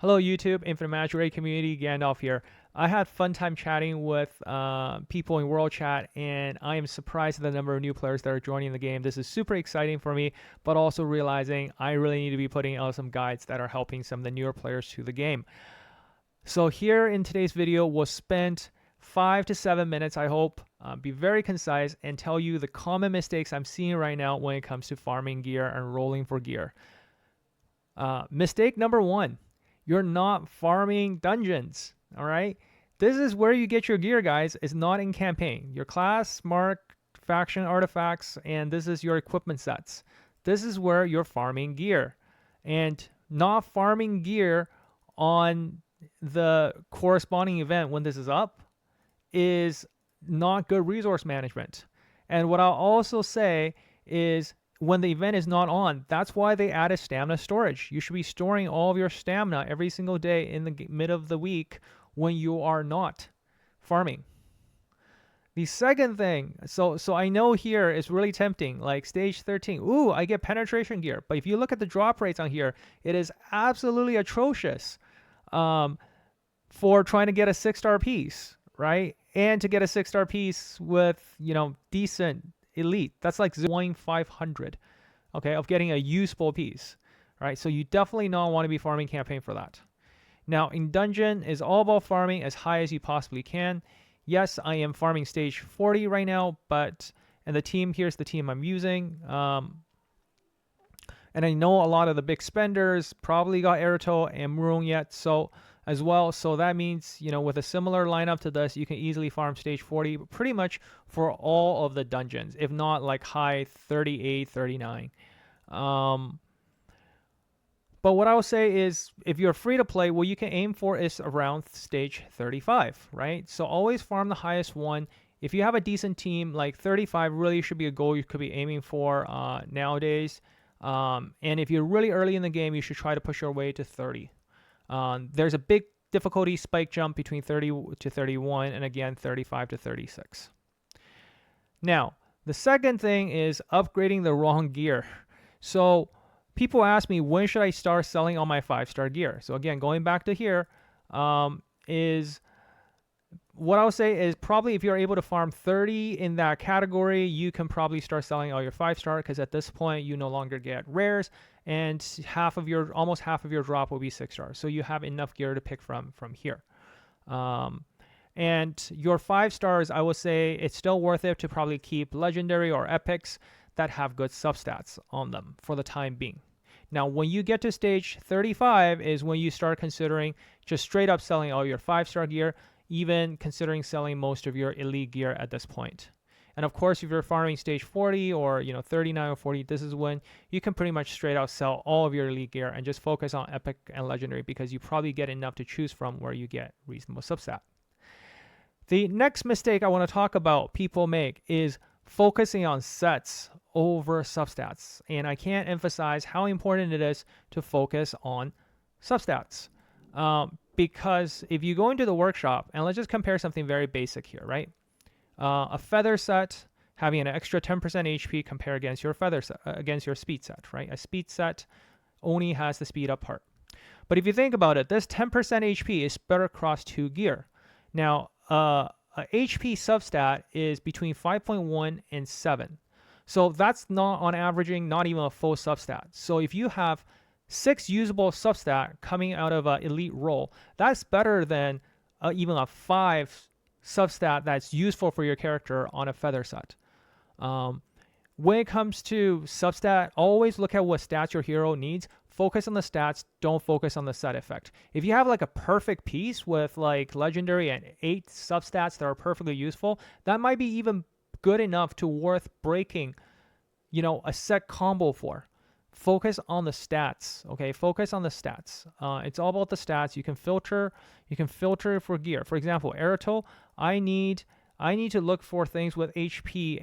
Hello YouTube, Infinite Magicraid community, Gandalf here. I had fun time chatting with people in World Chat, and I am surprised at the number of new players that are joining the game. This is super exciting for me, but also realizing I really need to be putting out some guides that are helping some of the newer players to the game. So here in today's video, we'll spend 5 to 7 minutes, I hope, be very concise and tell you the common mistakes I'm seeing right now when it comes to farming gear and rolling for gear. Mistake number 1. You're not farming dungeons, all right? This is where you get your gear, guys. It's not in campaign. Your class, mark, faction artifacts, and this is your equipment sets. This is where you're farming gear. And not farming gear on the corresponding event when this is up is not good resource management. And what I'll also say is when the event is not on, that's why they added stamina storage. You should be storing all of your stamina every single day in the mid of the week when you are not farming. The second thing, so I know here it's really tempting, like stage 13. Ooh, I get penetration gear. But if you look at the drop rates on here, it is absolutely atrocious for trying to get a 6-star piece, right? And to get a 6-star piece with, decent elite, that's like 0.500, okay, of getting a useful piece, right? So you definitely not want to be farming campaign for that. Now in dungeon is all about farming as high as you possibly can. Yes, I am farming stage 40 right now, but and the team, here's the team I'm using, and I know a lot of the big spenders probably got Airto and Murung yet, so as well. So that means, with a similar lineup to this, you can easily farm stage 40 pretty much for all of the dungeons, if not like high 38, 39. But what I will say is if you're free to play, what you can aim for is around stage 35, right? So always farm the highest one. If you have a decent team, like 35 really should be a goal you could be aiming for nowadays. And if you're really early in the game, you should try to push your way to 30. There's a big difficulty spike jump between 30 to 31 and again 35 to 36. Now, the second thing is upgrading the wrong gear. So people ask me, when should I start selling all my 5-star gear? So again, going back to here, is what I'll say is probably if you're able to farm 30 in that category, you can probably start selling all your 5-star, because at this point you no longer get rares, and almost half of your drop will be 6-star. So you have enough gear to pick from here. And your 5-stars, I will say it's still worth it to probably keep legendary or epics that have good substats on them for the time being. Now, when you get to stage 35 is when you start considering just straight up selling all your 5-star gear, even considering selling most of your elite gear at this point. And of course, if you're farming stage 40 or 39 or 40, this is when you can pretty much straight out sell all of your elite gear and just focus on epic and legendary, because you probably get enough to choose from where you get reasonable substat. The next mistake I want to talk about people make is focusing on sets over substats. And I can't emphasize how important it is to focus on substats. Because if you go into the workshop, and let's just compare something very basic here, right? A feather set having an extra 10% HP compare against your feather set, against your speed set, right? A speed set only has the speed up part. But if you think about it, this 10% HP is spread across 2 gear. Now, a HP substat is between 5.1 and 7. So that's not on averaging, not even a full substat. So if you have 6 usable substat coming out of an elite roll, that's better than even a 5 substat that's useful for your character on a feather set. When it comes to substat, always look at what stats your hero needs. Focus on the stats, don't focus on the set effect. If you have like a perfect piece with like legendary and 8 substats that are perfectly useful, that might be even good enough to worth breaking, a set combo for. Focus on the stats, okay? Focus on the stats. It's all about the stats. You can filter for gear. For example, Airto, I need to look for things with HP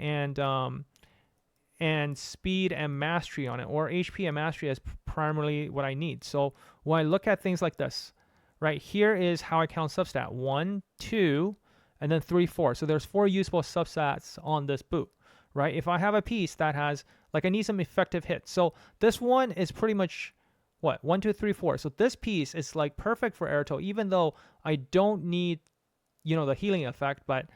and speed and mastery on it, or HP and mastery as primarily what I need. So when I look at things like this, right, here is how I count substat: 1, 2, and then 3, 4. So there's 4 useful substats on this boot, right? If I have a piece that has, like, I need some effective hits. So this one is pretty much what? 1, 2, 3, 4. So this piece is like perfect for Airto, even though I don't need, the healing effect, but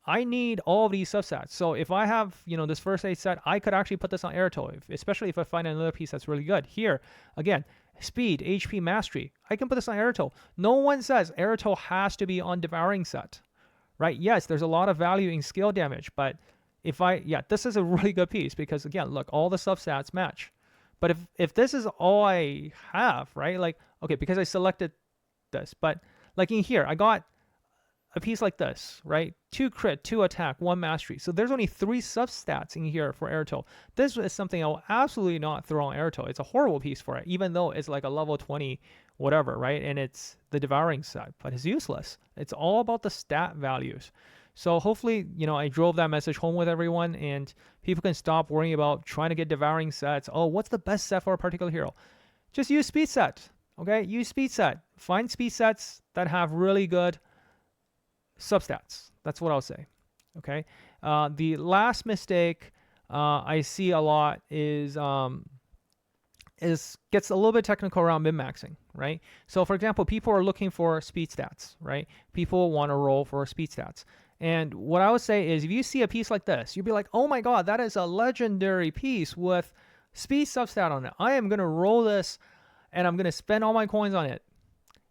I need all of these subsets. So if I have, this first aid set, I could actually put this on Airto, especially if I find another piece that's really good. Here, again, speed, HP, mastery. I can put this on Airto. No one says Airto has to be on Devouring set, right? Yes, there's a lot of value in skill damage, but this is a really good piece because, again, look, all the substats match. But if this is all I have, right? Like, okay, because I selected this, but like in here, I got a piece like this, right? 2 crit, 2 attack, 1 mastery. So there's only 3 substats in here for Airto. This is something I will absolutely not throw on Airto. It's a horrible piece for it, even though it's like a level 20 whatever, right? And it's the Devouring set, but it's useless. It's all about the stat values. So hopefully, I drove that message home with everyone, and people can stop worrying about trying to get Devouring sets. Oh, what's the best set for a particular hero? Just use speed set, okay? Use speed set. Find speed sets that have really good substats. That's what I'll say. Okay. The last mistake I see a lot is gets a little bit technical around min-maxing, right? So for example, people are looking for speed stats, right? People want to roll for speed stats. And what I would say is if you see a piece like this, you'd be like, oh my God, that is a legendary piece with speed substat on it. I am going to roll this and I'm going to spend all my coins on it.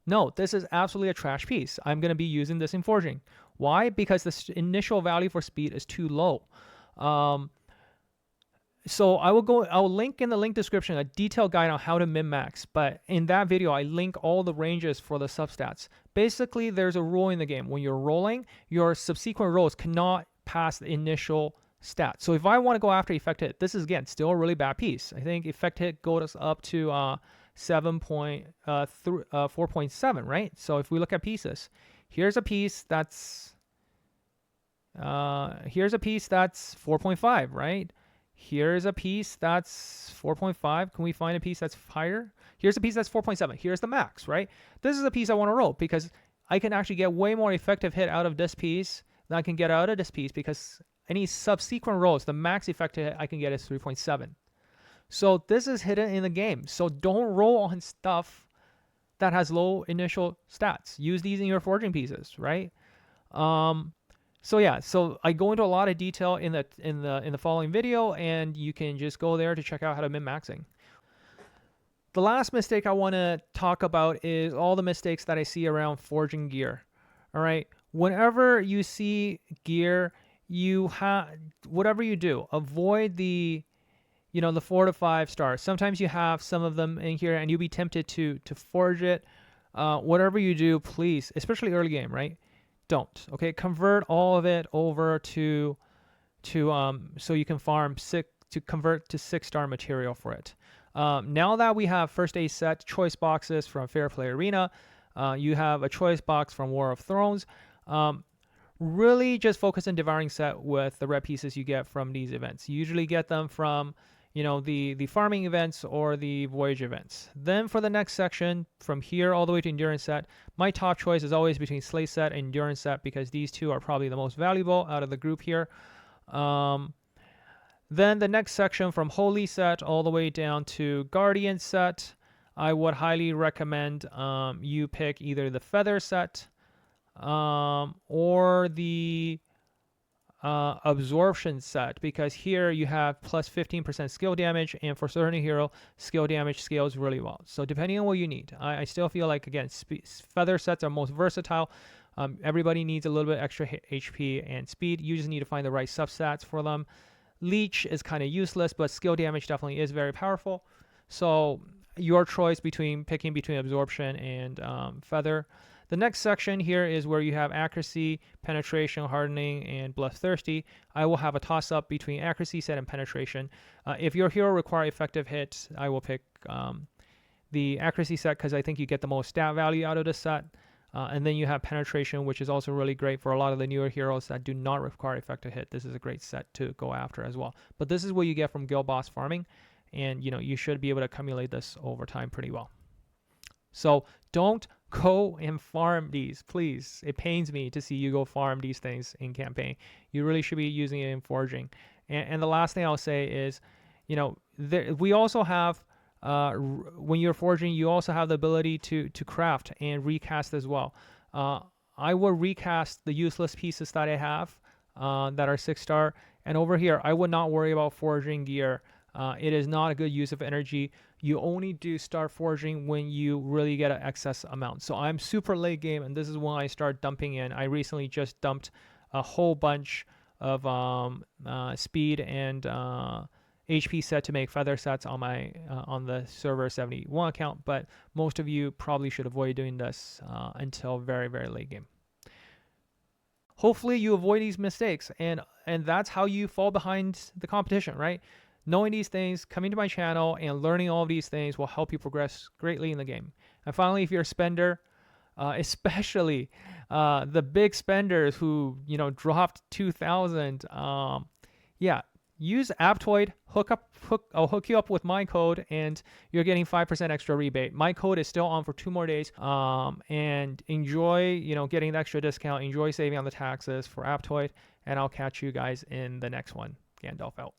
No, this is absolutely a trash piece. I'm going to be using this in forging. Why? Because the initial value for speed is too low. So I'll link in the link description a detailed guide on how to min-max. But in that video, I link all the ranges for the substats. Basically, there's a rule in the game. When you're rolling, your subsequent rolls cannot pass the initial stat. So if I want to go after effect hit, this is, again, still a really bad piece. I think effect hit goes up to 4.7, right? So if we look at pieces, here's a piece that's 4.5, right? Here's a piece that's 4.5. Can we find a piece that's higher? Here's a piece that's 4.7. Here's the max, right? This is a piece I want to roll because I can actually get way more effective hit out of this piece than I can get out of this piece because any subsequent rolls, the max effective hit I can get is 3.7. So this is hidden in the game. So don't roll on stuff that has low initial stats. Use these in your forging pieces, right? So I go into a lot of detail in the following video, and you can just go there to check out how to min-maxing. The last mistake I want to talk about is all the mistakes that I see around forging gear. All right, whenever you see gear, whatever you do, avoid the 4 to 5 stars. Sometimes you have some of them in here, and you'll be tempted to forge it. Whatever you do, please, especially early game, right? Don't. Okay, convert all of it over to so you can farm convert to 6-star material for it. Now that we have first aid set choice boxes from Fair Play Arena, you have a choice box from War of Thrones. Really just focus on Devouring set with the red pieces you get from these events. You usually get them from the farming events or the voyage events. Then for the next section, from here all the way to endurance set, my top choice is always between slay set and endurance set because these two are probably the most valuable out of the group here. Then the next section from holy set all the way down to guardian set, I would highly recommend you pick either the feather set or the absorption set, because here you have plus 15% skill damage, and for certain hero, skill damage scales really well. So depending on what you need, I still feel like, again, feather sets are most versatile. Everybody needs a little bit extra HP and speed. You just need to find the right substats for them. Leech is kind of useless, but skill damage definitely is very powerful. So your choice picking between absorption and feather. The next section here is where you have accuracy, penetration, hardening, and bloodthirsty. I will have a toss-up between accuracy set and penetration. If your hero require effective hits, I will pick the accuracy set because I think you get the most stat value out of this set. And then you have penetration, which is also really great for a lot of the newer heroes that do not require effective hit. This is a great set to go after as well. But this is what you get from guild boss farming, and you should be able to accumulate this over time pretty well. So don't go and farm these, please. It pains me to see you go farm these things in campaign. You really should be using it in forging. And the last thing I'll say is, we also have when you're forging, you also have the ability to craft and recast as well. I will recast the useless pieces that I have that are 6-star, and over here I would not worry about forging gear. It is not a good use of energy. You only do start forging when you really get an excess amount. So I'm super late game, and this is when I start dumping in. I recently just dumped a whole bunch of speed and HP set to make feather sets on my on the server 71 account, but most of you probably should avoid doing this until very, very late game. Hopefully you avoid these mistakes, and that's how you fall behind the competition, right? Knowing these things, coming to my channel, and learning all of these things will help you progress greatly in the game. And finally, if you're a spender, especially the big spenders who dropped 2,000, yeah, use Aptoide. I'll hook you up with my code, and you're getting 5% extra rebate. My code is still on for 2 more days. And enjoy, getting the extra discount. Enjoy saving on the taxes for Aptoide, and I'll catch you guys in the next one. Gandalf out.